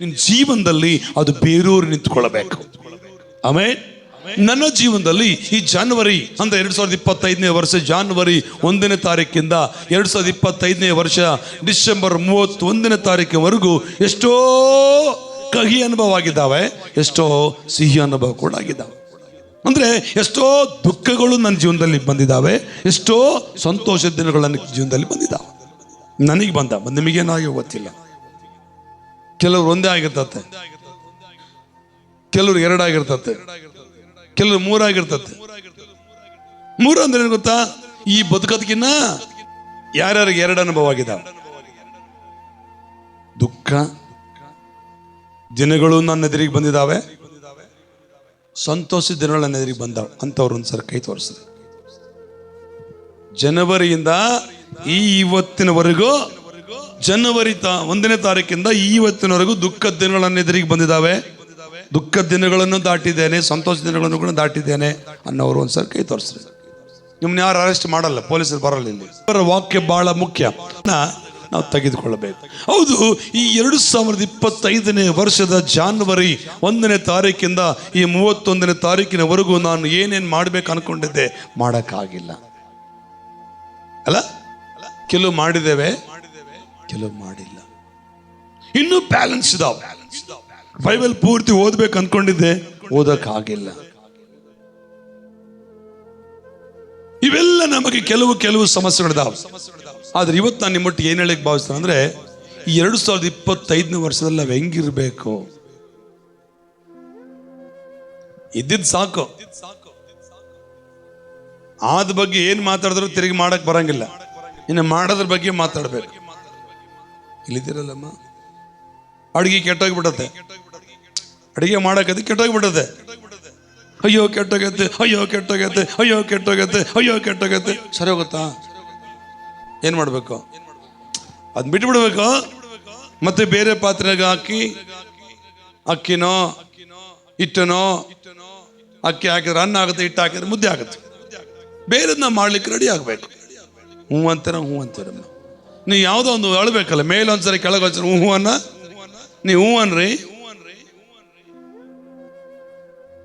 ನಿಮ್ಮ ಜೀವನದಲ್ಲಿ ಅದು ಬೇರೂರಿ ನಿಂತ್ಕೊಳ್ಳಬೇಕು. ಆಮೇಲೆ ನನ್ನ ಜೀವನದಲ್ಲಿ ಈ ಜನವರಿ ಅಂದ್ರೆ 2025ನೇ ವರ್ಷ ಜಾನ್ವರಿ 1ನೇ ತಾರೀಕಿಂದ 2025ನೇ ವರ್ಷ ಡಿಸೆಂಬರ್ 31ನೇ ತಾರೀಕಿನವರೆಗೂ ಎಷ್ಟೋ ಕಹಿ ಅನುಭವ ಆಗಿದ್ದಾವೆ, ಎಷ್ಟೋ ಸಿಹಿ ಅನುಭವ ಕೂಡ ಆಗಿದ್ದಾವೆ. ಅಂದ್ರೆ ಎಷ್ಟೋ ದುಃಖಗಳು ನನ್ನ ಜೀವನದಲ್ಲಿ ಬಂದಿದ್ದಾವೆ, ಎಷ್ಟೋ ಸಂತೋಷದ ದಿನಗಳು ನನ್ನ ಜೀವನದಲ್ಲಿ ಬಂದಿದ್ದಾವೆ. ನನಗೆ ಬಂದ ನಿಮಗೇನಾಗಿ ಗೊತ್ತಿಲ್ಲ. ಕೆಲವರು ಒಂದೇ ಆಗಿರ್ತತೆ, ಕೆಲವರು 2 ಆಗಿರ್ತತೆ, ಕೆಲವರು 3 ಆಗಿರ್ತತೆ. 3 ಅಂದ್ರೆ ಏನು ಗೊತ್ತಾ? ಈ ಬದುಕೋದಕ್ಕಿನ್ನ ಯಾರ್ಯಾರಿಗೆ 2 ಅನುಭವ ಆಗಿದ್ದಾವೆ. ದುಃಖ ದಿನಗಳು ನನ್ನ ಎದುರಿಗೆ ಬಂದಿದ್ದಾವೆ, ಸಂತೋಷದ ದಿನಗಳು ನನ್ನ ಎದುರಿಗೆ ಬಂದಾವೆ. ಅಂಥವ್ರು ಒಂದ್ಸರಿ ಕೈ ತೋರಿಸಿದೆ. ಜನವರಿಯಿಂದ ಇವತ್ತಿನವರೆಗೂ, ಜನವರಿ 1ನೇ ತಾರೀಕಿಂದ ಇವತ್ತಿನವರೆಗೂ ದುಃಖದ ದಿನಗಳು ನನ್ನ ಎದುರಿಗೆ ಬಂದಿದ್ದಾವೆ. ದುಃಖದ ದಿನಗಳನ್ನು ದಾಟಿದ್ದೇನೆ, ಸಂತೋಷ ದಿನಗಳನ್ನು ಕೂಡ ದಾಟಿದ್ದೇನೆ ಅನ್ನೋರು ಒಂದ್ಸರಿ ಕೈ ತೋರಿಸ್ರಿ. ನಿಮ್ಮನ್ನ ಯಾರು ಅರೆಸ್ಟ್ ಮಾಡಲ್ಲ, ಪೊಲೀಸರು ಬರಲ್ಲ. ಇಲ್ಲಿ ಅವರ ವಾಕ್ಯ ಬಹಳ ಮುಖ್ಯ, ನಾವು ತೆಗೆದುಕೊಳ್ಳಬೇಕು. ಹೌದು, ಈ 2025ನೇ ವರ್ಷದ ಜಾನ್ವರಿ 1ನೇ ತಾರೀಕಿಂದ ಈ 31ನೇ ತಾರೀಕಿನವರೆಗೂ ನಾನು ಏನೇನು ಮಾಡ್ಬೇಕು ಅನ್ಕೊಂಡಿದ್ದೆ, ಮಾಡೋಕ್ಕಾಗಿಲ್ಲ ಅಲ್ಲ. ಕೆಲವು ಮಾಡಿದ್ದೇವೆ, ಕೆಲವು ಮಾಡಿಲ್ಲ. ಇನ್ನೂ ಬ್ಯಾಲೆನ್ಸ್ ಇದಾವೆ. ಬೈಬಲ್ ಪೂರ್ತಿ ಓದ್ಬೇಕು ಅನ್ಕೊಂಡಿದ್ದೆ, ಓದಕ್ಕಾಗಿಲ್ಲ. ಇವೆಲ್ಲ ನಮಗೆ ಕೆಲವು ಸಮಸ್ಯೆಗಳಿದಾವೆ. ಆದ್ರೆ ಇವತ್ತು ನಾನು ನಿಮ್ಮೊಟ್ಟಿಗೆ ಏನ್ ಹೇಳಕ್ ಭಾವಿಸ್ತೇನೆ ಅಂದ್ರೆ, ಈ 2025ನೇ ವರ್ಷದಲ್ಲಿ ನಾವು ಹೆಂಗಿರ್ಬೇಕು, ಇದ್ದಿದ್ ಸಾಕು. ಆದ ಬಗ್ಗೆ ಏನ್ ಮಾತಾಡಿದ್ರು ತಿರುಗಿ ಮಾಡಕ್ ಬರಂಗಿಲ್ಲ, ಇನ್ನು ಮಾಡೋದ್ರ ಬಗ್ಗೆ ಮಾತಾಡ್ಬೇಕು. ಇಲ್ಲಿದ್ದೀರಲ್ಲಮ್ಮ, ಅಡುಗೆ ಕೆಟ್ಟೋಗ್ಬಿಟ್ಟತೆ, ಅಡುಗೆ ಮಾಡಕ್ಕೆ ಕೆಟ್ಟೋಗ್ಬಿಟ್ಟತೆ. ಅಯ್ಯೋ ಕೆಟ್ಟೋಗತ್ತೆ, ಅಯ್ಯೋ ಕೆಟ್ಟೋಗತ್ತೆ, ಅಯ್ಯೋ ಕೆಟ್ಟೋಗತ್ತೆ, ಅಯ್ಯೋ ಕೆಟ್ಟೋಗತ್ತೆ. ಸರಿ ಹೋಗುತ್ತಾ? ಏನ್ ಮಾಡ್ಬೇಕು? ಅದ್ ಬಿಟ್ಬಿಡ್ಬೇಕು. ಮತ್ತೆ ಬೇರೆ ಪಾತ್ರೆಗೆ ಹಾಕಿ ಅಕ್ಕಿನೋ ಹಿಟ್ಟನೋ, ಅಕ್ಕಿ ಹಾಕಿದ್ರೆ ಅನ್ನ ಆಗುತ್ತೆ, ಹಿಟ್ಟು ಹಾಕಿದ್ರೆ ಮುದ್ದೆ ಆಗುತ್ತೆ. ಬೇರೆದನ್ನ ಮಾಡ್ಲಿಕ್ಕೆ ರೆಡಿ ಆಗ್ಬೇಕು. ಹ್ಞೂ ಅಂತೀರಮ್ಮ. ನೀವು ಯಾವುದೋ ಒಂದು ಅಳ್ಬೇಕಲ್ಲ, ಮೇಲೆ ಒಂದ್ಸರಿ ಕೆಳಗೆ ಒಂದ್ಸರಿ ಹ್ಞೂ ಅನ್ನ, ನೀವು ಹ್ಞೂ ಅನ್ರಿ,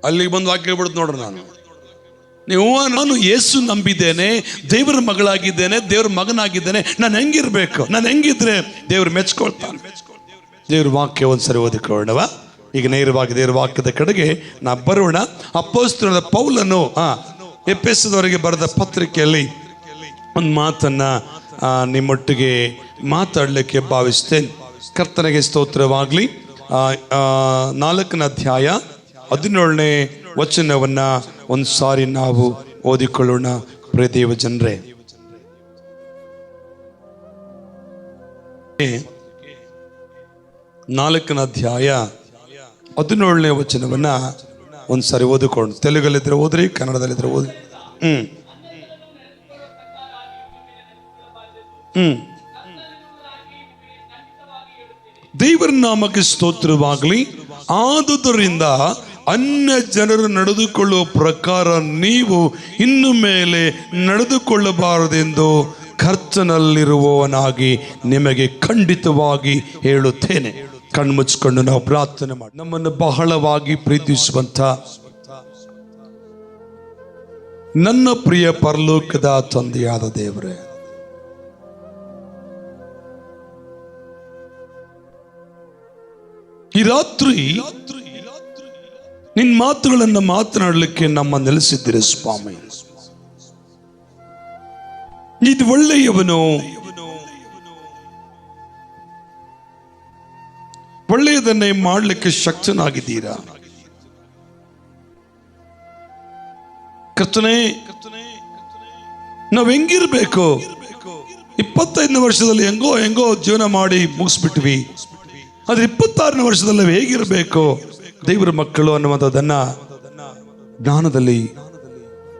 ಅಲ್ಲಿಗೆ ಬಂದು ವಾಕ್ಯ ಬಿಡುತ್ತೆ ನೋಡ್ರಿ. ನೀವು ನಾನು ಯೇಸು ನಂಬಿದ್ದೇನೆ, ದೇವರ ಮಗಳಾಗಿದ್ದೇನೆ, ದೇವ್ರ ಮಗನಾಗಿದ್ದೇನೆ, ನಾನು ಹೆಂಗಿರ್ಬೇಕು, ನಾನು ಹೆಂಗಿದ್ರೆ ದೇವ್ರು ಮೆಚ್ಕೊಳ್ತಾನೆ. ದೇವ್ರ ವಾಕ್ಯ ಒಂದ್ಸರಿ ಓದಿಕೊಳ್ಳೋಣವ. ಈಗ ನೇರವಾಗಿ ದೇವ್ರ ವಾಕ್ಯದ ಕಡೆಗೆ ನಾ ಬರೋಣ. ಅಪೊಸ್ತಲನಾದ ಪೌಲನು ಎಫೆಸದವರಿಗೆ ಬರೆದ ಪತ್ರಿಕೆಯಲ್ಲಿ ಒಂದು ಮಾತನ್ನ ನಿಮ್ಮೊಟ್ಟಿಗೆ ಮಾತಾಡಲಿಕ್ಕೆ ಭಾವಿಸ್ತೇನೆ. ಕರ್ತನಿಗೆ ಸ್ತೋತ್ರವಾಗಲಿ. 4ನೇ ಅಧ್ಯಾಯ 17ನೇ ವಚನವನ್ನ ಒಂದು ಸಾರಿ ನಾವು ಓದಿಕೊಳ್ಳೋಣ. ಪ್ರಿಯ ದೇವ ಜನರೇ, 4ನೇ ಅಧ್ಯಾಯ 17ನೇ ವಚನವನ್ನ ಒಂದು ಸಾರಿ ಓದಿಕೊಂಡು, ತೆಲುಗಲ್ಲಿದ್ರೆ ಓದ್ರಿ, ಕನ್ನಡದಲ್ಲಿದ್ರೆ ಓದಿ. ದೇವರ ನಾಮಕ್ಕೆ ಸ್ತೋತ್ರವಾಗಲಿ. ಆದುದರಿಂದ ಅನ್ಯ ಜನರು ನಡೆದುಕೊಳ್ಳುವ ಪ್ರಕಾರ ನೀವು ಇನ್ನು ಮೇಲೆ ನಡೆದುಕೊಳ್ಳಬಾರದೆಂದು ಕರ್ತನಲ್ಲಿರುವವನಾಗಿ ನಿಮಗೆ ಖಂಡಿತವಾಗಿ ಹೇಳುತ್ತೇನೆ. ಕಣ್ಮುಚ್ಕೊಂಡು ನಾವು ಪ್ರಾರ್ಥನೆ ಮಾಡಿ. ನಮ್ಮನ್ನು ಬಹಳವಾಗಿ ಪ್ರೀತಿಸುವಂತ ನನ್ನ ಪ್ರಿಯ ಪರಲೋಕದ ತಂದೆಯಾದ ದೇವರೇ, ಈ ರಾತ್ರಿ ನಿನ್ನ ಮಾತುಗಳನ್ನು ಮಾತನಾಡಲಿಕ್ಕೆ ನಮ್ಮ ನೆಲೆಸಿದ್ದೀರಿ ಸ್ವಾಮಿ. ಇದು ಒಳ್ಳೆಯವನು, ಒಳ್ಳೆಯದನ್ನೇ ಮಾಡಲಿಕ್ಕೆ ಶಕ್ತನಾಗಿದ್ದೀರಾ ಕರ್ತನೇ. ನಾವು ಹೆಂಗಿರ್ಬೇಕು? 25ನೇ ವರ್ಷದಲ್ಲಿ ಹೆಂಗೋ ಜೀವನ ಮಾಡಿ ಮುಗಿಸ್ಬಿಟ್ವಿ. ಆದ್ರೆ 26ನೇ ವರ್ಷದಲ್ಲಿ ನಾವು ಹೇಗಿರಬೇಕು ದೇವರ ಮಕ್ಕಳು ಅನ್ನುವಂಥದ್ದನ್ನ ಜ್ಞಾನದಲ್ಲಿ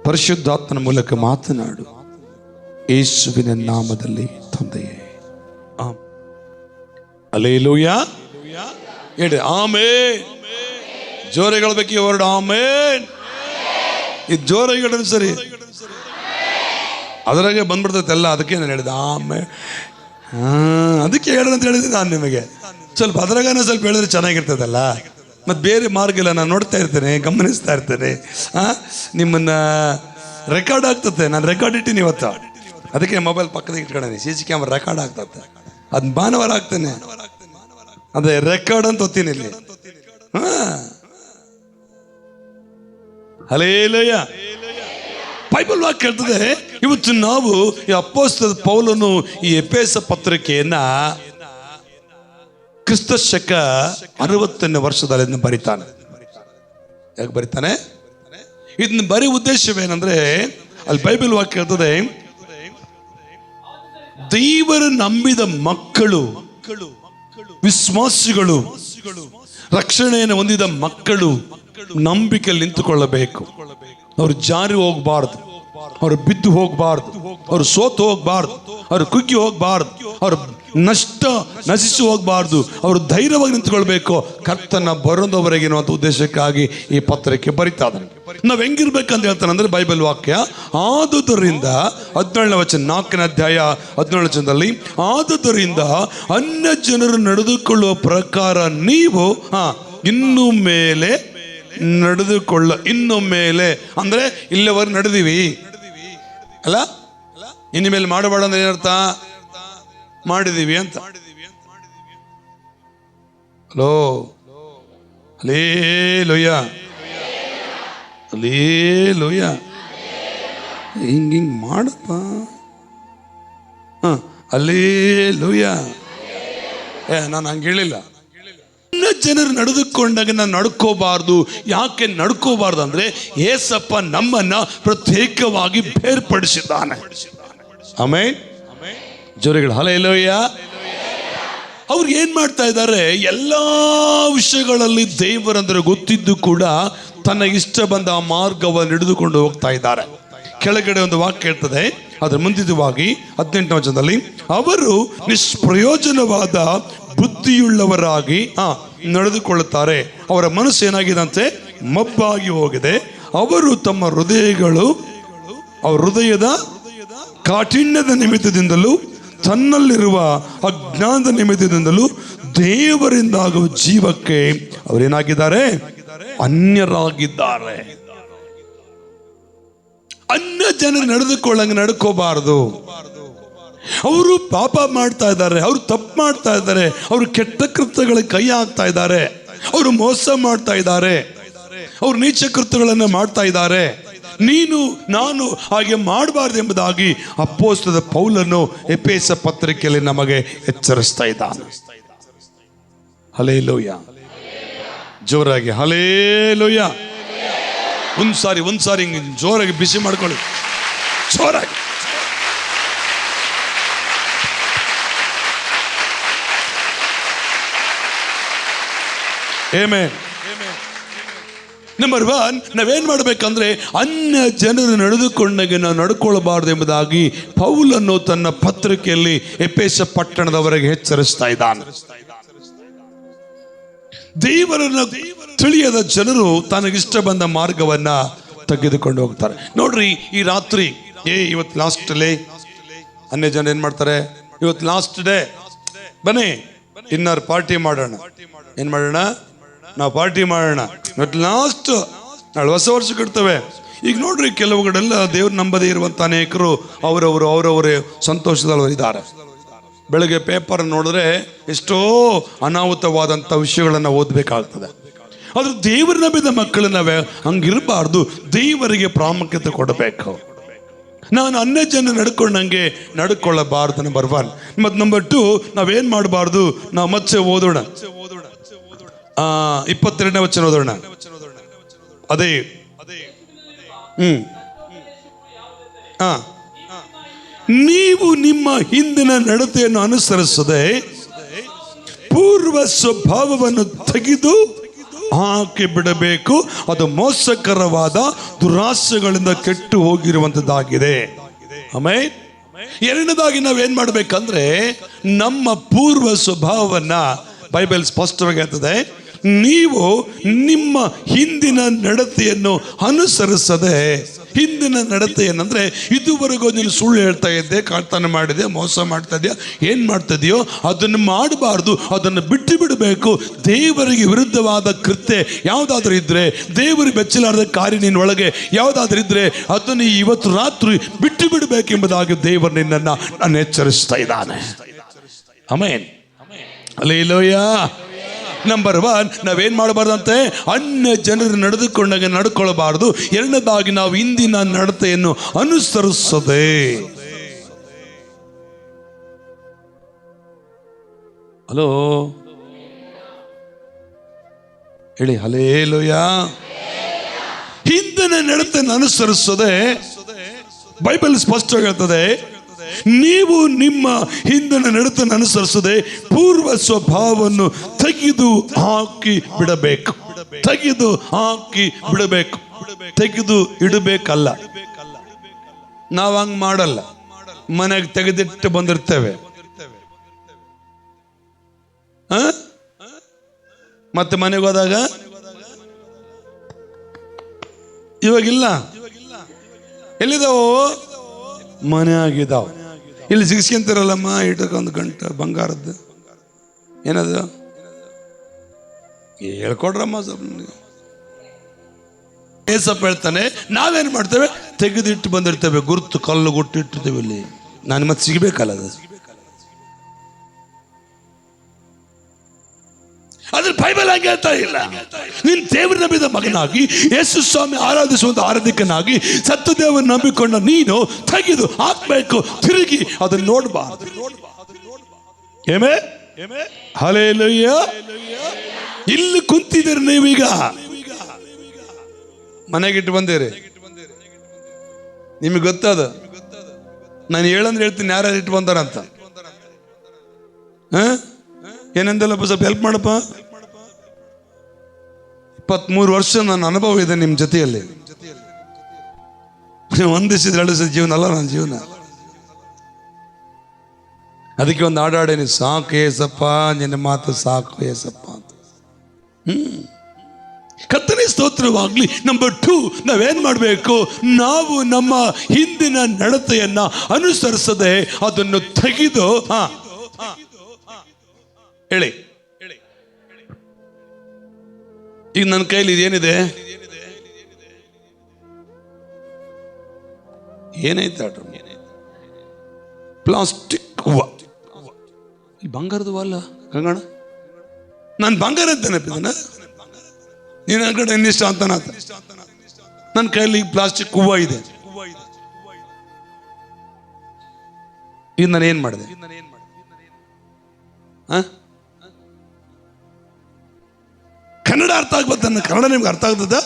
ಪರಿಶುದ್ಧಾತ್ಮನ ಮೂಲಕ ಮಾತನಾಡು. ಯೇಸುವಿನ ನಾಮದಲ್ಲಿ ತಂದೆಯೇ, ಹಲ್ಲೆಲೂಯಾ. ಹೇಳಿ ಆಮೆನ್. ಜೋರಾಗಿ ಹೇಳಬೇಕು ಈ ವರ್ಡ್ ಆಮೆನ್. ಇದು ಜೋರಾಗಿ ಹೇಳೋದು ಸರಿ, ಅದರಾಗೆ ಬಂದ್ಬಿಡ್ತೈತೆ ಎಲ್ಲ. ಅದಕ್ಕೆ ನಾನು ಹೇಳಿದೆ ಆಮೇಲೆ, ಅದಕ್ಕೆ ಹೇಳೋಣ ಅಂತ ಹೇಳಿದೆ ನಾನು ನಿಮಗೆ. ಸ್ವಲ್ಪ ಅದ್ರಾಗನ ಸ್ವಲ್ಪ ಹೇಳಿದ್ರೆ ಚೆನ್ನಾಗಿರ್ತದಲ್ಲ. ಮತ್ತು ಬೇರೆ ಮಾರ್ಗ ಇಲ್ಲ, ನಾನು ನೋಡ್ತಾ ಇರ್ತೇನೆ, ಗಮನಿಸ್ತಾ ಇರ್ತೇನೆ. ನಿಮ್ಮನ್ನು ರೆಕಾರ್ಡ್ ಆಗ್ತದೆ. ನಾನು ರೆಕಾರ್ಡ್ ಇಟ್ಟಿನಿ ಇವತ್ತು, ಅದಕ್ಕೆ ಮೊಬೈಲ್ ಪಕ್ಕದಾಗ ಇಟ್ಕೊಂಡೇನೆ. CC ಕ್ಯಾಮ್ರಾ ರೆಕಾರ್ಡ್ ಆಗ್ತದೆ. ಅದು ಭಾನುವಾರ ಆಗ್ತೇನೆ, ಅದೇ ರೆಕಾರ್ಡ್ ಅಂತ ಓದ್ತೀನಿ ಇಲ್ಲಿ. ಹಲ್ಲೆಲೂಯಾ. ಬೈಬಲ್ ವಾಕ್ಯ ಹೇಳ್ತದೆ, ಇವತ್ತು ನಾವು ಈ ಅಪೊಸ್ತಲ ಪೌಲನು ಈ ಎಫೆಸ ಪತ್ರಿಕೆಯನ್ನ ಕ್ರಿಸ್ತ ಶಕ 60ನೇ ವರ್ಷದಲ್ಲಿ ಇದನ್ನು ಬರಿತಾನೆ. ಯಾಕೆ ಬರಿತಾನೆ? ಇದನ್ನ ಬರೀ ಉದ್ದೇಶವೇನೆಂದ್ರೆ, ಅಲ್ಲಿ ಬೈಬಲ್ ವಾಕ್ಯ ಹೇಳ್ತದೆ, ದೇವರ ನಂಬಿದ ಮಕ್ಕಳು, ವಿಶ್ವಾಸಿಗಳು, ರಕ್ಷಣೆಯನ್ನು ಹೊಂದಿದ ಮಕ್ಕಳು ನಂಬಿಕೆಯಲ್ಲಿ ನಿಂತುಕೊಳ್ಳಬೇಕು. ಅವರು ಜಾರಿ ಹೋಗಬಾರ್ದು, ಅವರು ಬಿದ್ದು ಹೋಗಬಾರ್ದು, ಅವರು ಸೋತು ಹೋಗಬಾರ್ದು, ಅವರು ಕುಗ್ಗಿ ಹೋಗಬಾರ್ದು, ಅವರು ನಶಿಸಿ ಹೋಗಬಾರ್ದು. ಅವರು ಧೈರ್ಯವಾಗಿ ನಿಂತ್ಕೊಳ್ಬೇಕು ಕರ್ತನ ಬರೋದವರೆಗೆ ಅನ್ನುವಂಥ ಉದ್ದೇಶಕ್ಕಾಗಿ ಈ ಪತ್ರಿಕೆ ಬರಿತಾ ಇದ್ದಾನೆ. ನಾವು ಹೆಂಗಿರ್ಬೇಕಂತ ಹೇಳ್ತಾನೆ ಅಂದ್ರೆ ಬೈಬಲ್ ವಾಕ್ಯ, ಆದುದರಿಂದ 17ನೇ ವಚನ 4ನೇ ಅಧ್ಯಾಯ 17ನೇ ವಚನದಲ್ಲಿ, ಆದುದರಿಂದ ಅನ್ಯ ಜನರು ನಡೆದುಕೊಳ್ಳುವ ಪ್ರಕಾರ ನೀವು ಇನ್ನು ಮೇಲೆ ನಡೆದುಕೊಳ್ಳ. ಇನ್ನು ಮೇಲೆ ಅಂದ್ರೆ ಇಲ್ಲಿವರೆಗೆ ನಡೆದೀವಿ ಅಲ್ಲ, ಇನ್ನು ಮೇಲೆ ಮಾಡಬೇಡ ಅಂದ್ರೆ ಏನರ್ಥ? ಮಾಡಿದೀವಿ ಅಂತ. Hello, hallelujah, hallelujah. ಹಿಂಗೆ ಮಾಡಪ್ಪ, ಹಲ್ಲೆಲೂಯ. ನಾನು ಹಂಗೆ ಹೇಳಿಲ್ಲ. ಜನರು ನಡೆದುಕೊಂಡಾಗ ನಾನು ನಡ್ಕೋಬಾರ್ದು. ಯಾಕೆ ನಡ್ಕೋಬಾರ್ದು ಅಂದ್ರೆ, ಏಸಪ್ಪ ನಮ್ಮನ್ನ ಪ್ರತ್ಯೇಕವಾಗಿ ಬೇರ್ಪಡಿಸಿದ್ದಾನೆ. ಆಮೆನ್. ಜೋರಿಗಳು ಹಲ್ಲೆಲೂಯ. ಅವ್ರು ಏನ್ ಮಾಡ್ತಾ ಇದ್ದಾರೆ? ಎಲ್ಲಾ ವಿಷಯಗಳಲ್ಲಿ ದೇವರಂದ್ರೆ ಗೊತ್ತಿದ್ದು ಕೂಡ ತನ್ನ ಇಷ್ಟ ಬಂದ ಆ ಮಾರ್ಗವನ್ನು ಹಿಡಿದುಕೊಂಡು ಹೋಗ್ತಾ ಇದ್ದಾರೆ. ಕೆಳಗಡೆ ಒಂದು ವಾಕ್ಯ ಇರ್ತದೆ, ಅದರ ಮುಂದಿತವಾಗಿ 18ನೇ ವಚನದಲ್ಲಿ, ಅವರು ನಿಷ್ಪ್ರಯೋಜನವಾದ ಬುದ್ಧಿಯುಳ್ಳವರಾಗಿ ನಡೆದುಕೊಳ್ಳುತ್ತಾರೆ. ಅವರ ಮನಸ್ಸು ಏನಾಗಿದಂತೆ? ಮಬ್ಬಾಗಿ ಹೋಗಿದೆ. ಅವರು ತಮ್ಮ ಹೃದಯದ ಕಾಠಿಣ್ಯದ ನಿಮಿತ್ತದಿಂದಲೂ ತನ್ನಲ್ಲಿರುವ ಅಜ್ಞಾನದ ನಿಮಿತ್ತದಿಂದಲೂ ದೇವರಿಂದಾಗುವ ಜೀವಕ್ಕೆ ಅವರೇನಾಗಿದ್ದಾರೆ? ಅನ್ಯರಾಗಿದ್ದಾರೆ. ಅನ್ಯ ಜನರು ನಡೆದುಕೊಳ್ಳಂಗೆ ನಡ್ಕೋಬಾರದು. ಅವರು ಪಾಪ ಮಾಡ್ತಾ ಇದ್ದಾರೆ, ಅವರು ತಪ್ಪು ಮಾಡ್ತಾ ಇದ್ದಾರೆ, ಅವರು ಕೆಟ್ಟ ಕೃತ್ಯಗಳಿಗೆ ಕೈ ಹಾಕ್ತಾ ಇದ್ದಾರೆ, ಅವರು ಮೋಸ ಮಾಡ್ತಾ ಇದ್ದಾರೆ, ಅವರು ನೀಚ ಕೃತ್ಯಗಳನ್ನು ಮಾಡ್ತಾ ಇದ್ದಾರೆ. ನೀನು ನಾನು ಹಾಗೆ ಮಾಡಬಾರ್ದು ಎಂಬುದಾಗಿ ಅಪೊಸ್ತಲ ಪೌಲನು ಎಫೆಸ ಪತ್ರಿಕೆಯಲ್ಲಿ ನಮಗೆ ಎಚ್ಚರಿಸ್ತಾ ಇದ್ದಾನೆ. ಹಲ್ಲೆಲೂಯ. ಜೋರಾಗಿ ಹಲ್ಲೆಲೂಯ. ಒಂದ್ಸಾರಿ ಜೋರಾಗಿ ಬಿಸಿ ಮಾಡ್ಕೊಳ್ಳಿ, ಜೋರಾಗಿ. ಆಮೆನ್. ನಂಬರ್ 1, ನಾವೇನ್ ಮಾಡ್ಬೇಕಂದ್ರೆ ಅನ್ಯ ಜನರು ನಡೆದುಕೊಂಡಾಗ ನಾವು ನಡ್ಕೊಳ್ಬಾರ್ದು ಎಂಬುದಾಗಿ ಪೌಲನು ತನ್ನ ಪತ್ರಿಕೆಯಲ್ಲಿ ಎಫೆಸ ಪಟ್ಟಣದವರೆಗೆ ಎಚ್ಚರಿಸ್ತಾ ಇದ್ದಾನೆ. ದೇವರನ್ನು ತಿಳಿಯದ ಜನರು ತನಗಿಷ್ಟ ಬಂದ ಮಾರ್ಗವನ್ನ ತೆಗೆದುಕೊಂಡು ಹೋಗ್ತಾರೆ. ನೋಡ್ರಿ, ಈ ರಾತ್ರಿ ಇವತ್ತು ಲಾಸ್ಟ್ ಡೇ, ಅನ್ಯ ಜನ ಏನ್ ಮಾಡ್ತಾರೆ? ಇವತ್ತು ಲಾಸ್ಟ್ ಡೇ, ಬನ್ನಿ ಇನ್ನರ್ ಪಾರ್ಟಿ ಮಾಡೋಣ. ಏನ್ ಮಾಡೋಣ? ನಾವು ಪಾರ್ಟಿ ಮಾಡೋಣ. ಇವತ್ತು ಲಾಸ್ಟ್, ನಾಳೆ ಹೊಸ ವರ್ಷಕ್ಕೆ ಇಡ್ತೇವೆ. ಈಗ ನೋಡ್ರಿ, ಕೆಲವು ಕಡೆಲ್ಲ ದೇವ್ರು ನಂಬದೇ ಇರುವಂತ ಅನೇಕರು ಅವರವರೇ ಸಂತೋಷದಲ್ಲಿ ಇದ್ದಾರೆ. ಬೆಳಗ್ಗೆ ಪೇಪರ್ ನೋಡಿದ್ರೆ ಎಷ್ಟೋ ಅನಾಹುತವಾದಂಥ ವಿಷಯಗಳನ್ನು ಓದಬೇಕಾಗ್ತದೆ. ಆದ್ರೆ ದೇವರ ನಂಬಿದ ಮಕ್ಕಳು ನಾವೇ ಹಂಗಿರಬಾರ್ದು. ದೇವರಿಗೆ ಪ್ರಾಮುಖ್ಯತೆ ಕೊಡಬೇಕು. ನಾನು ಅನ್ಯ ಜನ ನಡ್ಕೊಂಡಂಗೆ ನಡ್ಕೊಳ್ಳಬಾರ್ದು. ನಂಬರ್ 1. ಮತ್ತು ನಂಬರ್ 2, ನಾವೇನ್ ಮಾಡಬಾರ್ದು? ನಾವು ಮತ್ತೆ ಓದೋಣ. 22ನೇ ವಚನ ಓದೋಣ. ಅದೇ ನೀವು ನಿಮ್ಮ ಹಿಂದಿನ ನಡತೆಯನ್ನು ಅನುಸರಿಸದೆ ಪೂರ್ವ ಸ್ವಭಾವವನ್ನು ತೆಗೆದು ಹಾಕಿ ಬಿಡಬೇಕು. ಅದು ಮೋಸಕರವಾದ ದುರಾಸೆಗಳಿಂದ ಕೆಟ್ಟು ಹೋಗಿರುವಂತದ್ದಾಗಿದೆ. ಆಮೇಲೆ ಎರಡನೇದಾಗಿ ನಾವೇನ್ ಮಾಡ್ಬೇಕಂದ್ರೆ, ನಮ್ಮ ಪೂರ್ವ ಸ್ವಭಾವವನ್ನ ಬೈಬಲ್ ಸ್ಪಷ್ಟವಾಗಿ ಹೇಳ್ತದೆ, ನೀವು ನಿಮ್ಮ ಹಿಂದಿನ ನಡತೆಯನ್ನು ಅನುಸರಿಸದೆ, ಹಿಂದಿನ ನಡತೆಯನ್ನಂದ್ರೆ ಇದುವರೆಗೂ ನೀನು ಸುಳ್ಳು ಹೇಳ್ತಾ ಇದ್ದೆ, ಕಳ್ತನ ಮಾಡಿದೆ, ಮೋಸ ಮಾಡ್ತಾ ಇದೆಯಾ, ಏನ್ ಮಾಡ್ತಾ ಇದೆಯೋ ಅದನ್ನು ಮಾಡಬಾರ್ದು, ಅದನ್ನು ಬಿಟ್ಟು ಬಿಡಬೇಕು. ದೇವರಿಗೆ ವಿರುದ್ಧವಾದ ಕೃತ್ಯ ಯಾವುದಾದ್ರೂ ಇದ್ರೆ, ದೇವರಿಗೆ ಬೆಚ್ಚಲಾರದ ಕಾರ್ಯ ನಿನ್ನ ಒಳಗೆ ಯಾವುದಾದ್ರೂ ಇದ್ರೆ ಅದನ್ನು ಇವತ್ತು ರಾತ್ರಿ ಬಿಟ್ಟು ಬಿಡಬೇಕೆಂಬುದಾಗಿ ದೇವರು ನಿನ್ನನ್ನು ನಾನು ಎಚ್ಚರಿಸ್ತಾ ಇದ್ದಾನೆ. ಆಮೆನ್. ಹಲ್ಲೆಲೂಯಾ. ನಂಬರ್ 1, ನಾವೇನ್ ಮಾಡಬಾರ್ದಂತೆ? ಅನ್ಯ ಜನರು ನಡೆದುಕೊಂಡಾಗ ನಡ್ಕೊಳ್ಬಾರ್ದು. ಎರಡನೇದಾಗಿ ನಾವು ಇಂದಿನ ನಡತೆಯನ್ನು ಅನುಸರಿಸದೆ. ಹಲೋ ಹೇಳಿ, ಹಲ್ಲೆಲೂಯಾ. ಹಿಂದಿನ ನಡತೆಯನ್ನು ಅನುಸರಿಸದೆ ಬೈಬಲ್ ಸ್ಪಷ್ಟವಾಗಿ ಹೇಳ್ತದೆ, ನೀವು ನಿಮ್ಮ ಹಿಂದಿನ ನಡತೆಯನ್ನು ಅನುಸರಿಸದೆ ಪೂರ್ವ ಸ್ವಭಾವವನ್ನು ತೆಗೆದು ಹಾಕಿ ಬಿಡಬೇಕು. ತೆಗೆದು ಹಾಕಿ ಬಿಡಬೇಕು, ತೆಗೆದು ಇಡಬೇಕಲ್ಲ. ನಾವು ಹಂಗ್ ಮಾಡಲ್ಲ, ಮನೆಗೆ ತೆಗೆದಿಟ್ಟು ಬಂದಿರ್ತೇವೆ. ಮತ್ತೆ ಮನೆಗೆ ಹೋದಾಗ ಇವಾಗಿಲ್ಲ, ಎಲ್ಲಿದಾವು? ಮನೆ ಆಗಿದಾವ. ಇಲ್ಲಿ ಸಿಗಿಸ್ಕೊಂತಾರಲ್ಲಮ್ಮ, ಇಟ್ಟಕ್ಕೊಂದು ಗಂಟೆ ಬಂಗಾರದ್ದು ಏನದು ಹೇಳ್ಕೊಡ್ರಮ್ಮ ಸ್ವಲ್ಪ. ಏಸಪ್ಪ ಹೇಳ್ತಾನೆ, ನಾವೇನ್ ಮಾಡ್ತೇವೆ? ತೆಗೆದಿಟ್ಟು ಬಂದಿರ್ತೇವೆ, ಗುರುತು ಕಲ್ಲು ಗುಟ್ಟು ಇಟ್ಟಿರ್ತೇವೆ. ಇಲ್ಲಿ ನಾನು ಮತ್ತೆ ಸಿಗಬೇಕಲ್ಲ ಅದು. ಅದ್ರ ಬೈಬಲ್ ಹಂಗೆ ಹೇಳ್ತಾ ಇಲ್ಲ. ನೀನ್ ದೇವರ ನಂಬಿದ ಮಗನಾಗಿ, ಯೇಸು ಸ್ವಾಮಿ ಆರಾಧಿಸುವಂತ ಆರಾಧಕನಾಗಿ, ಸತ್ತ ದೇವರ ನಂಬಿಕೊಂಡ ನೀನು ತೆಗೆದು ಹಾಕ್ಬೇಕು, ತಿರುಗಿ ಅದನ್ನ ನೋಡಬಾರ್ದು. ಹಲ್ಲೆಲೂಯಾ. ಇಲ್ಲಿ ಕುಂತಿದ್ದೀರಿ ನೀವೀಗ, ಮನೆಗಿಟ್ಟು ಬಂದಿರಿ. ನಿಮಗೆ ಗೊತ್ತದ, ನಾನು ಹೇಳಂದ್ರೆ ಹೇಳ್ತೀನಿ ಯಾರು ಇಟ್ಟು ಬಂದಾರಂತ. ಏನಂದಲ್ಲಪ್ಪ, ಸ್ವಲ್ಪ ಹೆಲ್ಪ್ ಮಾಡಪ್ಪ. 23 ವರ್ಷ ನನ್ನ ಅನುಭವ ಇದೆ ನಿಮ್ಮ ಜೊತೆಯಲ್ಲಿ. ಒಂದು ದಿವಸ 2 ದಿವಸ ಜೀವನ ಅಲ್ಲ ನನ್ನ ಜೀವನ. ಅದಕ್ಕೆ ಒಂದು ಹಾಡಾಡೇನಿ, ಸಾಕು ಏಸಪ್ಪ ನಿನ್ನ ಮಾತು ಸಾಕು ಏಸಪ್ಪ ಅಂತ. ಕರ್ತನೇ ಸ್ತೋತ್ರವಾಗ್ಲಿ. ನಂಬರ್ 2, ನಾವೇನ್ ಮಾಡಬೇಕು? ನಾವು ನಮ್ಮ ಹಿಂದಿನ ನಡತೆಯನ್ನ ಅನುಸರಿಸದೆ ಅದನ್ನು ತೆಗೆದು ಹೇಳಿ. ಈಗ ನನ್ನ ಕೈಲಿ ಇದೇನಿದೆ? ಏನೈತೆ? ಪ್ಲಾಸ್ಟಿಕ್ ಹೂವ. ಈ ಬಂಗಾರದ ಹೂವ ಅಲ್ಲ ಗಂಗಣ್ಣ, ನಾನು ಬಂಗಾರ ಅಂತ ನೆನಪಿದ್ದಾನ, ನೀನು ನನ್ನ ಕಡೆ ಇನ್ನಿಷ್ಟ ಅಂತ. ನನ್ನ ಕೈಲಿ ಪ್ಲಾಸ್ಟಿಕ್ ಹೂವ ಇದೆ. ಈಗ ನಾನು ಏನ್ ಮಾಡಿದೆ? ಕನ್ನಡ ಅರ್ಥ ಆಗ್ಬತ್ತ? ಕನ್ನಡ ನಿಮ್ಗೆ ಅರ್ಥ ಆಗ್ತದ?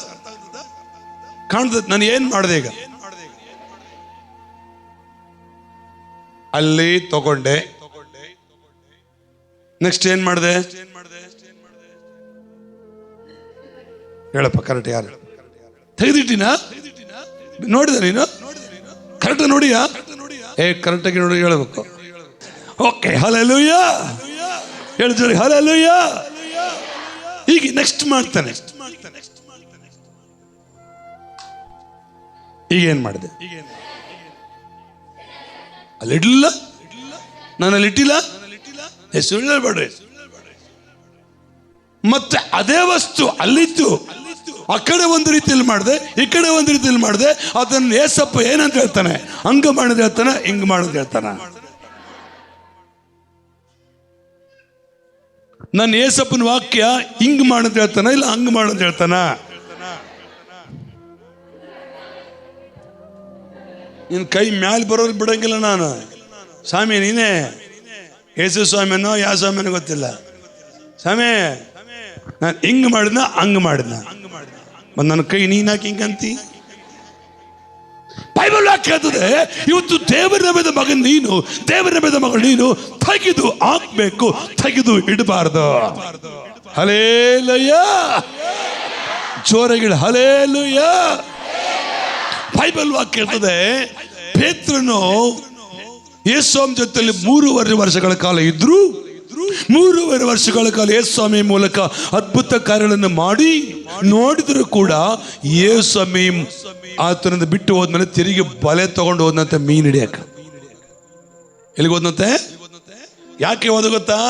ಕಾಣ್ತದ? ನಾನು ಏನ್ ಮಾಡಿದೆ? ಈಗ ಅಲ್ಲಿ ತಗೊಂಡೆ, ನೆಕ್ಸ್ಟ್ ಏನ್ ಮಾಡಿದೆ? ಹೇಳಪ್ಪ ಕರೆಕ್ಟ್. ಯಾರು ತೆಗೆದಿಟ್ಟಿನ? ನೋಡಿದ ನೀನು? ಕರೆಕ್ಟ್ ನೋಡಿಯಾ? ಕರೆಕ್ಟಾಗಿ ನೋಡಿ ಹೇಳಬೇಕು. Okay, hallelujah. ಹೇಳ್ತೀರಿ ಹಲ್ಲೆಲೂಯಾ. ಈಗ ನೆಕ್ಸ್ಟ್ ಮಾಡ್ತಾನೆ. ಈಗ ಏನ್ ಮಾಡಿದೆ? ಅಲ್ಲಿಡ್ಲಿಲ್ಲ, ನಾನು ಅಲ್ಲಿಟ್ಟಿಲ್ಲ. ಸುಳ್ಳು ಹೇಳ್ಬೇಡ್ರಿ. ಮತ್ತೆ ಅದೇ ವಸ್ತು ಅಲ್ಲಿತ್ತು, ಆ ಕಡೆ ಒಂದು ರೀತಿಯಲ್ಲಿ ಮಾಡಿದೆ, ಈ ಕಡೆ ಒಂದು ರೀತಿಯಲ್ಲಿ ಮಾಡಿದೆ. ಅದನ್ನು ಏಸಪ್ಪ ಏನಂತ ಹೇಳ್ತಾನೆ? ಹಂಗ ಮಾಡೋದು ಹೇಳ್ತಾನೆ, ಹಿಂಗ್ ಮಾಡೋದು ಹೇಳ್ತಾನ. ನನ್ನ ಏಸಪ್ಪನ ವಾಕ್ಯ ಹಿಂಗ್ ಮಾಡೋದು ಹೇಳ್ತಾನ, ಇಲ್ಲ ಹಂಗ್ ಮಾಡೋದು ಹೇಳ್ತಾನ? ನಿನ್ ಕೈ ಮ್ಯಾಲ ಬರೋದು ಬಿಡಂಗಿಲ್ಲ ನಾನು. ಸ್ವಾಮಿ ನೀನೇ ಯೇಸು ಸ್ವಾಮಿನೋ ಯಾವ ಸ್ವಾಮಿನೋ ಗೊತ್ತಿಲ್ಲ. ಸ್ವಾಮಿ ನಾನು ಹಿಂಗ್ ಮಾಡಿದ್ನ ಹಂಗ್ ಮಾಡಿದ್ನ, ನನ್ನ ಕೈ ನೀನ್ ಹಾಕಿ ಹಿಂಗಂತಿ? ಬೈಬಲ್ ವಾಕ್ಯ ಹೇಳ್ತದೆ, ಇವತ್ತು ದೇವರ ನಂಬಿದ ಮಗನ್ ನೀನು, ದೇವರ ನಂಬಿದ ಮಗಳು ನೀನು ತೆಗೆದು ಹಾಕ್ಬೇಕು, ತೆಗೆದು ಇಡಬಾರ್ದು. ಹಲ್ಲೆಲೂಯಾ. ಜೋರಾಗಿ ಹಲ್ಲೆಲೂಯಾ. ಬೈಬಲ್ ವಾಕ್ಯ ಹೇಳ್ತದೆ, ಪೇತ್ರನು ಯೇಸುವಿನ ಜೊತೆಯಲ್ಲಿ 3.5 ವರ್ಷಗಳ ಕಾಲ ಇದ್ರು. 3.5 ವರ್ಷಗಳ ಕಾಲ ಯೇಸು ಸ್ವಾಮಿ ಮೂಲಕ ಅದ್ಭುತ ಕಾರ್ಯಗಳನ್ನು ಮಾಡಿ ನೋಡಿದ್ರು ಕೂಡ ಯೇಸು ಸ್ವಾಮಿ ಆತನಿಂದ ಬಿಟ್ಟು ಹೋದ್ಮೇಲೆ ತಿರುಗಿ ಬಲೆ ತಗೊಂಡು ಹೋದ್ನಂತೆ ಮೀನು ಹಿಡಿಯಕ್ಕೆ. ಎಲ್ಲಿಗೆ ಹೋದ್ನಂತೆ? ಯಾಕೆ ಹೋದ ಗೊತ್ತಾ?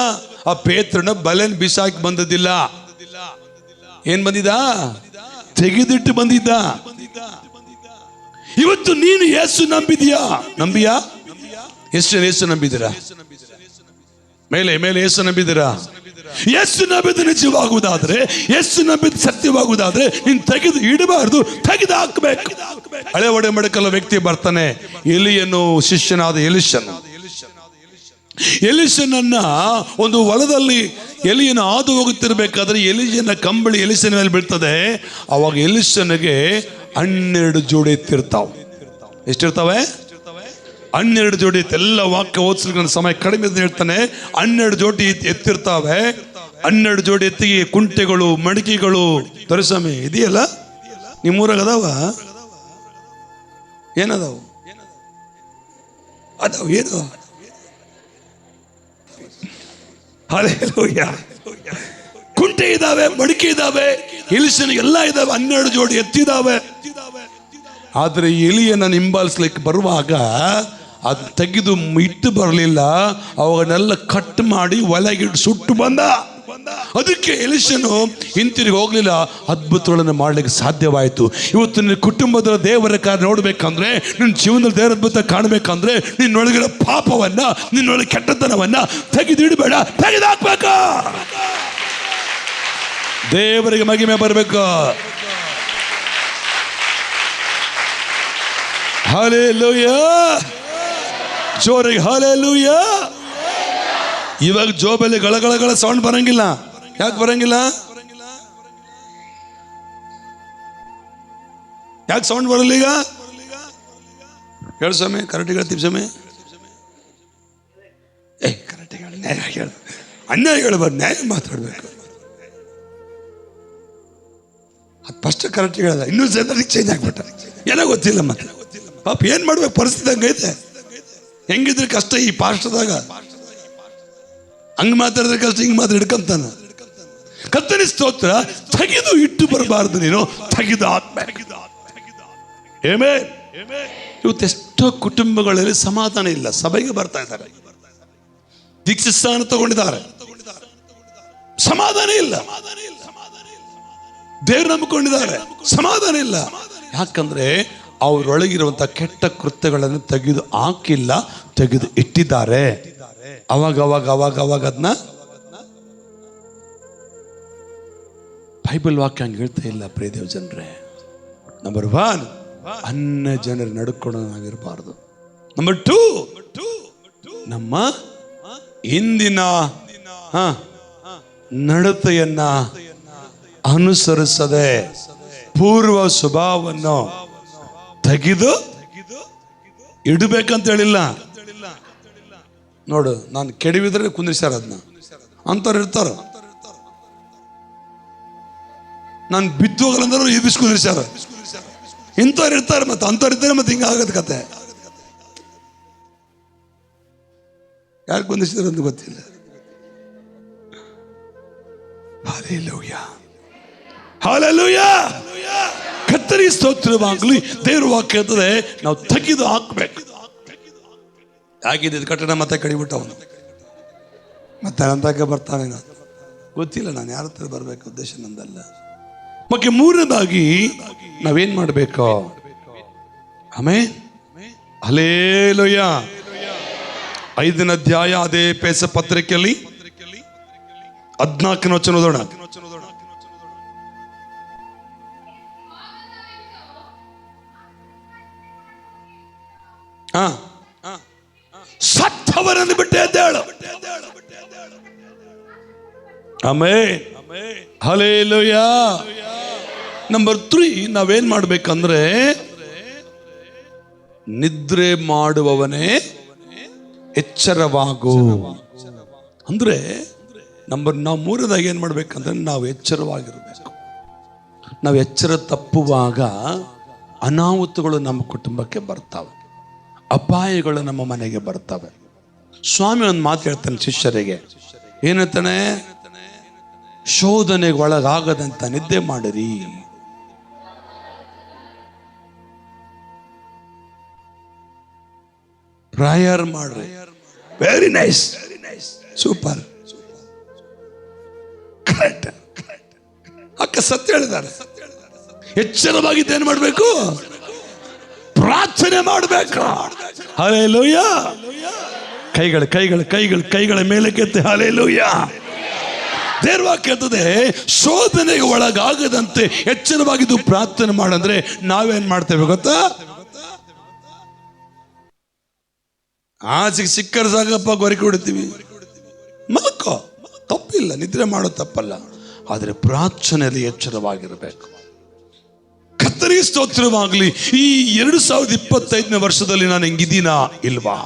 ಆ ಪೇತ್ರನ ಬಲೆನ್ ಬಿಸಾಕಿ ಬಂದದಿಲ್ಲ. ಏನ್ ಬಂದಿದ್ದ? ತೆಗೆದಿಟ್ಟು ಬಂದಿದ್ದ. ಇವತ್ತು ನೀನು ಯೇಸು ನಂಬಿಯಾ? ಎಷ್ಟು ಯೇಸು ನಂಬಿದ್ದೀರಾ? ಮೇಲೆ ಯೇಸು ನಂಬಿದ್ದೀರಾ? ಯೇಸು ನಂಬಿದ್ದು ನಿಜವಾಗುವುದಾದ್ರೆ, ಯೇಸು ನಂಬಿದ್ದು ಸತ್ಯವಾಗುವುದಾದ್ರೆ ನೀನು ತೆಗೆದು ಇಡಬಾರ್ದು, ತೆಗೆದು ಹಾಕಬೇಕು. ಹಳೆ ಒಡಂಬಡಿಕೆಯ ವ್ಯಕ್ತಿ ಬರ್ತಾನೆ, ಎಲಿಯನು ಶಿಷ್ಯನಾದ ಎಲಿಷನನ್ನ ಒಂದು ಹೊಲದಲ್ಲಿ ಎಲಿಯನ್ನು ಹಾದು ಹೋಗುತ್ತಿರ್ಬೇಕಾದ್ರೆ ಎಲಿಯನ ಕಂಬಳಿ ಎಲಿಸನ ಮೇಲೆ ಬೀಳ್ತದೆ. ಅವಾಗ ಎಲಿಷನಿಗೆ 12 ಜೋಡಿ ಎತ್ತಿರ್ತಾವೆ. ಎಷ್ಟಿರ್ತಾವೆ? 12 ಜೋಡಿ. ಎಲ್ಲ ವಾಕ್ಯ ಓದಿಸ್ಲಿಕ್ಕೆ ನನ್ನ ಸಮಯ ಕಡಿಮೆ ಅಂತ ಹೇಳ್ತಾನೆ. 12 ಜೋಡಿ ಎತ್ತಿರ್ತಾವೆ. 12 ಜೋಡಿ ಎತ್ತಿಗೆ ಕುಂಟೆಗಳು, ಮಡಿಕೆಗಳು ತೋರಿಸಮೆ ಇದೆಯಲ್ಲ ನಿಮ್ಮೂರಾಗ ಅದಾವ? ಏನದಾವು? ಅದಾವ ಏನು? ಕುಂಟೆ ಇದಾವೆ, ಮಡಿಕೆ ಇದಾವೆ, ಎಲಿಸನಿಗೆ ಎಲ್ಲ ಇದಾವೆ. 12 ಜೋಡಿ ಎತ್ತಿದಾವೆ. ಆದ್ರೆ ಎಲಿಯನ್ನ ಹಿಂಬಾಲಿಸ್ಲಿಕ್ಕೆ ಬರುವಾಗ ಅದು ತೆಗೆದು ಇಟ್ಟು ಬರಲಿಲ್ಲ. ಅವಾಗನ್ನೆಲ್ಲ ಕಟ್ ಮಾಡಿ ಒಲೆಗಿಟ್ಟು ಸುಟ್ಟು ಬಂದ. ಅದಕ್ಕೆ ಎಲಿಷನು ಹಿಂತಿರುಗಿ ಹೋಗ್ಲಿಲ್ಲ. ಅದ್ಭುತಗಳನ್ನು ಮಾಡ್ಲಿಕ್ಕೆ ಸಾಧ್ಯವಾಯಿತು. ಇವತ್ತು ನಿನ್ನ ಕುಟುಂಬದ ದೇವರ ಕಾರ್ಯ ನೋಡ್ಬೇಕಂದ್ರೆ, ನಿನ್ನ ಜೀವನದಲ್ಲಿ ದೇವರ ಅದ್ಭುತ ಕಾಣಬೇಕಂದ್ರೆ, ನಿನ್ನೊಳಗಿನ ಪಾಪವನ್ನ, ನಿನ್ನೊಳಗೆ ಕೆಟ್ಟತನವನ್ನ ತೆಗೆದಿಡಬೇಡ, ತೆಗೆದಾಕ್ಬೇಕ. ದೇವರಿಗೆ ಮಹಿಮೆ ಬರಬೇಕು. ಹಲ್ಲೆಲೂಯಾ, ಜೋರಿಗೆ ಹಲ್ಲೆಲೂಯಾ. ಇವಾಗ ಜೋಬಲ್ಲಿ ಗಳಗಳ ಸೌಂಡ್ ಬರಂಗಿಲ್ಲ. ಯಾಕೆ ಬರಂಗಿಲ್ಲ? ಯಾಕೆ ಸೌಂಡ್ ಬರಲ್ಲ ಈಗ? ಹೇಳು ಸ್ವಾಮಿ, ಕರೆಕ್ಟಿಗೆ ಹೇಳ್ತೀವಿ ಸ್ವಾಮಿ. ಕರೆಕ್ಟಿಗೆ ಹೇಳಿ, ನ್ಯಾಯ ಹೇಳು. ಅನ್ಯಾಯ ಹೇಳ್ಬಾರ್ದು, ನ್ಯಾಯ ಮಾತಾಡ್ಬೇಕು. ಅದು ಫಸ್ಟ್ ಕರೆಕ್ಟಿಗೆ ಹೇಳ್ದ, ಇನ್ನೂ ಜನರಿಗೆ ಚೇಂಜ್ ಆಗ್ಬಿಟ್ಟ. ಏನೋ ಗೊತ್ತಿಲ್ಲ. ಮತ್ತೆ ಪಾಪ ಏನ್ ಮಾಡ್ಬೇಕು? ಪರಿಸ್ಥಿತಿ ಹಂಗೈತೆ. ಹೆಂಗಿದ್ರೆ ಕಷ್ಟ ಈ ಪಾಸ್ಟದಾಗ. ಹಂಗ್ ಮಾತಾಡಿದ್ರೆ ಕಷ್ಟ, ಹಿಂಗ್ ಮಾತ್ರ ಹಿಡ್ಕೊಂತಾನ. ಕರ್ತನ ಸ್ತೋತ್ರ. ತೆಗೆದು ಇಟ್ಟು ಬರಬಾರ್ದು, ನೀನು ತೆಗೆದು ಹಾಕ್ಬೇಕು. ಇವತ್ತು ಎಷ್ಟೋ ಕುಟುಂಬಗಳಲ್ಲಿ ಸಮಾಧಾನ ಇಲ್ಲ. ಸಭೆಗೆ ಬರ್ತಾ ಇದ್ದಾರೆ, ದೀಕ್ಷಾ ಸ್ಥಾನ ತಗೊಂಡಿದ್ದಾರೆ, ಸಮಾಧಾನ ಇಲ್ಲ. ದೇವ್ರು ನಂಬಿಕೊಂಡಿದ್ದಾರೆ, ಸಮಾಧಾನ ಇಲ್ಲ. ಯಾಕಂದ್ರೆ ಅವರೊಳಗಿರುವಂತ ಕೆಟ್ಟ ಕೃತ್ಯಗಳನ್ನು ತೆಗೆದು ಹಾಕಿಲ್ಲ, ತೆಗೆದು ಇಟ್ಟಿದ್ದಾರೆ. ಅವಾಗ ಅದನ್ನ ಬೈಬಲ್ ವಾಕ್ಯ ಹಂಗೆ ಹೇಳ್ತಾ ಇಲ್ಲ. ಪ್ರಿಯ ಜನರೇ, ನಂಬರ್ 1 ಅನ್ಯ ಜನರು ನಡ್ಕೊಳ್ಳೋನಾಗಿರಬಾರ್ದು. ನಂಬರ್ 2 ನಮ್ಮ ಇಂದಿನ ನಡತೆಯನ್ನ ಅನುಸರಿಸದೆ ಪೂರ್ವ ಸ್ವಭಾವವನ್ನು ತೆಗೆದು ಇಡಬೇಕಂತ ಹೇಳಿಲ್ಲ. ನೋಡು, ನಾನು ಕೆಡವಿದ್ರೆ ಕುಂದಿರ್ಸ್ಯಾರ, ಅದನ್ನ ಅಂತವ್ರು ಇರ್ತಾರ. ನಾನು ಬಿದ್ದೋಗಲ್ಲಂದ್ರೆ ಎಬ್ಬಿಸಿ ಕುಂದಿರ್ಸ್ಯಾರ. ಇಂಥವ್ರು ಇರ್ತಾರೆ. ಮತ್ತೆ ಅಂಥವ್ರು ಇರ್ತಾರೆ. ಮತ್ತೆ ಹಿಂಗ ಆಗದ ಕತೆ. ಯಾರು ಕುಂದಿರ್ಸಿದ್ರು ಅಂತ ಗೊತ್ತಿಲ್ಲ. Hallelujah, hallelujah. ಕರ್ತನಿಗೆ ಸ್ತೋತ್ರವಾಗಲಿ. ದೇವರ ವಾಕ್ಯ ಇರ್ತದೆ, ನಾವು ತೆಗೆದು ಹಾಕ್ಬೇಕು. ಆಗಿದ್ದು ಕಟ್ಟಡ ಮತ್ತೆ ಕಡಿಬಿಟ್ಟವನು, ಮತ್ತೆ ನಂತಕ್ಕೆ ಬರ್ತಾನೆ. ನಾನು ಗೊತ್ತಿಲ್ಲ, ನಾನು ಯಾರ ಹತ್ರ ಬರಬೇಕು ಉದ್ದೇಶ ನಂದಲ್ಲ. ಮತ್ತೆ 3ನೇದಾಗಿ ನಾವೇನ್ ಮಾಡಬೇಕು? Amen, hallelujah. 5ನೇ ಅಧ್ಯಾಯ ಅದೇ ಎಫೆಸ ಪತ್ರಿಕೆಯಲ್ಲಿ 14ನೇ ವಚನ ಓದೋಣ. ಸತ್ತವರನ್ನು ಬಿಟ್ಟು ಎದ್ದೇಳು. Amen, hallelujah. ನಂಬರ್ 3 ನಾವೇನ್ ಮಾಡ್ಬೇಕಂದ್ರೆ, ನಿದ್ರೆ ಮಾಡುವವನೇ ಎಚ್ಚರವಾಗು. ಅಂದ್ರೆ ನಾವು 3ನೇದಾಗಿ ಏನ್ ಮಾಡ್ಬೇಕಂದ್ರೆ, ನಾವು ಎಚ್ಚರವಾಗಿರ್ಬೇಕು. ನಾವು ಎಚ್ಚರ ತಪ್ಪುವಾಗ ಅನಾಹುತಗಳು ನಮ್ಮ ಕುಟುಂಬಕ್ಕೆ ಬರ್ತಾವೆ, ಅಪಾಯಗಳು ನಮ್ಮ ಮನೆಗೆ ಬರ್ತವೆ. ಸ್ವಾಮಿ ಒಂದು ಮಾತು ಹೇಳ್ತಾನೆ ಶಿಷ್ಯರಿಗೆ, ಏನಂತಾನೆ? ಶೋಧನೆಗೆ ಒಳಗಾಗದಂತ ನಿದ್ದೆ ಮಾಡಿರಿ. ಪ್ರೇಯರ್ ಮಾಡ್ರಿ. Very nice, super, correct. ಅಕ್ಕ ಸತ್ಯ ಹೇಳಿದ್ದಾರೆ. ಎಚ್ಚರವಾಗಿದ್ದೇನು ಮಾಡಬೇಕು? ಪ್ರಾರ್ಥನೆ ಮಾಡಬೇಕು. ಹಲ್ಲೆಲೂಯಾ. ಕೈಗಳ ಮೇಲೆ ಕೆತ್ತಿ ಹಲ್ಲೆಲೂಯಾ. ದೇವವಾಕ್ಯ ಹೇಳ್ತದೆ, ಶೋಧನೆಗೆ ಒಳಗಾಗದಂತೆ ಎಚ್ಚರವಾಗಿದ್ದು ಪ್ರಾರ್ಥನೆ ಮಾಡಂದ್ರೆ ನಾವೇನ್ ಮಾಡ್ತೇವೆ ಗೊತ್ತಾ? ಆಚೆಗೆ ಸಿಕ್ಕರ್ ಸಾಕಪ್ಪ ಗೊರಕೆ ಹೊಡಿತೀವಿ. ಮಲ್ಕೋ, ತಪ್ಪಿಲ್ಲ, ನಿದ್ರೆ ಮಾಡೋ ತಪ್ಪಲ್ಲ. ಆದರೆ ಪ್ರಾರ್ಥನೆಯಲ್ಲಿ ಎಚ್ಚರವಾಗಿರಬೇಕು. ಕರ್ತನಿಗೆ ಸ್ತೋತ್ರವಾಗಲಿ. ಈ 2025ನೇ ವರ್ಷದಲ್ಲಿ ನಾನು ಹೆಂಗಿದ್ದೀನಾ ಇಲ್ವಾ?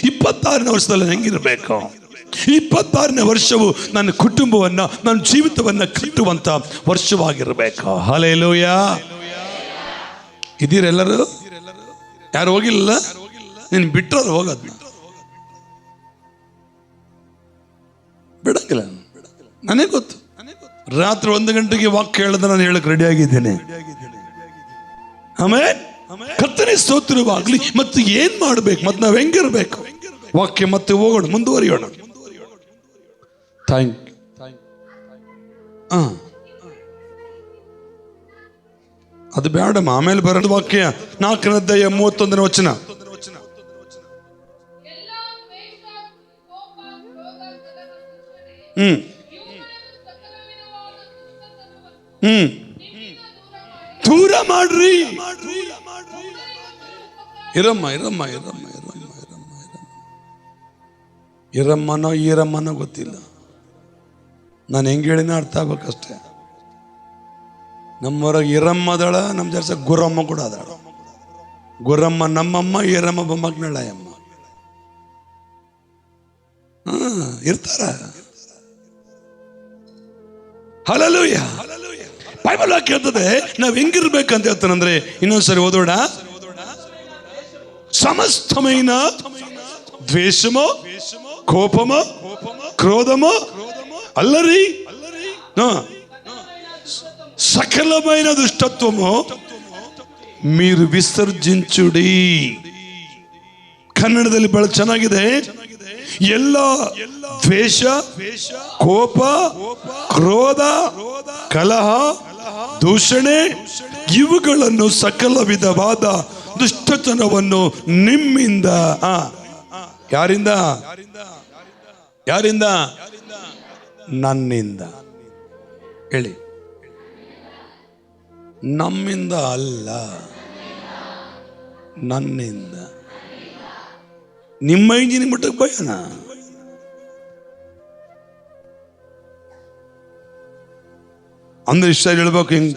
26ನೇ ವರ್ಷದಲ್ಲಿ ಹೆಂಗಿರಬೇಕು? 26ನೇ ವರ್ಷವು ನನ್ನ ಕುಟುಂಬವನ್ನ, ನನ್ನ ಜೀವಿತವನ್ನ ಕಟ್ಟುವಂತ ವರ್ಷವಾಗಿರಬೇಕು. ಹಲ್ಲೆಲೂಯಾ. ಇದೀರೆಲ್ಲರೂ? ಯಾರು ಹೋಗಿಲ್ಲ? ನೀನು ಬಿಟ್ಟರು ಹೋಗೋದ್ನ ಬಿಡಂಗಿಲ್ಲ. ನನಗೆ ಗೊತ್ತು. ರಾತ್ರಿ 1 ಗಂಟೆಗೆ ವಾಕ್ಯ ಹೇಳಿದ್ರೆ ನಾನು ಹೇಳಕ್ ರೆಡಿ ಆಗಿದ್ದೇನೆ. ಆಮೇಲೆ ಕರ್ತನಿಗೆ ಸ್ತೋತ್ರವಾಗಲಿ. ಮತ್ತು ಏನ್ ಮಾಡ್ಬೇಕು, ಮತ್ತೆ ನಾವ್ ಹೆಂಗಿರ್ಬೇಕು? ವಾಕ್ಯ ಮತ್ತೆ ಹೋಗೋಣ, ಮುಂದುವರಿಯೋಣ. ಥ್ಯಾಂಕ್ ಅದು ಬೇಡಮ್ಮ, ಆಮೇಲೆ ಬರೋದು ವಾಕ್ಯ 4ನೇ ಅಧ್ಯಾಯ 31ನೇ ವಚನ. ದೂರ ಮಾಡ್ರಿ. ಇರಮ್ಮನೋ ಈರಮ್ಮನೋ ಗೊತ್ತಿಲ್ಲ. ನಾನು ಹೆಂಗೆ ಹೇಳಿನ ಅರ್ಥ ಆಗ್ಬೇಕಷ್ಟೇ. ನಮ್ಮವರಾಗ ಇರಮ್ಮದಳ, ನಮ್ಮ ಜರ್ಸ ಗುರಮ್ಮ ಕೂಡ ಅದಾಳ. ಗುರಮ್ಮ ನಮ್ಮಮ್ಮ, ಈರಮ್ಮ ಬೊಮ್ಮಗ್ನಳಯಮ್ಮ. ಇರ್ತಾರ. ಹಲ್ಲೆಲೂಯಾ. ಬೈಬಲ್ ವಾಕ್ಯ ಹೇಳ್ತದೆ ನಾವ್ ಹೆಂಗಿರ್ಬೇಕಂತ ಹೇಳ್ತಾನಂದ್ರೆ, ಇನ್ನೊಂದ್ಸರಿ ಓದೋಣ. సమస్తమైన ద్వేషము, కోపము, క్రోధము, అల్లరి, సకలమైన దుష్టత్వము మీరు ವಿಸರ್ಜಿಂಚುಡಿ. ಕನ್ನಡದಲ್ಲಿ ಬಹಳ ಚೆನ್ನಾಗಿದೆ. ಎಲ್ಲ ದ್ವೇಷ, ಕೋಪ, ಕ್ರೋಧ, ಕಲಹ, ದೂಷಣೆ ಇವುಗಳನ್ನು, ಸಕಲ ವಿಧವಾದ ದುಷ್ಟತನವನ್ನು ನಿಮ್ಮಿಂದ, ಯಾರಿಂದ? ನನ್ನಿಂದ. ಹೇಳಿ, ನಮ್ಮಿಂದ ಅಲ್ಲ, ನನ್ನಿಂದ. ನಿಮ್ಮ ಇಂಜಿನಿಯರಿಂಗ್ ಮಟ್ಟಕ್ಕೆ ಭಯನ? ಅಂದ್ರೆ ಇಷ್ಟ ಹೇಳ್ಬೇಕು, ಹೆಂಗ್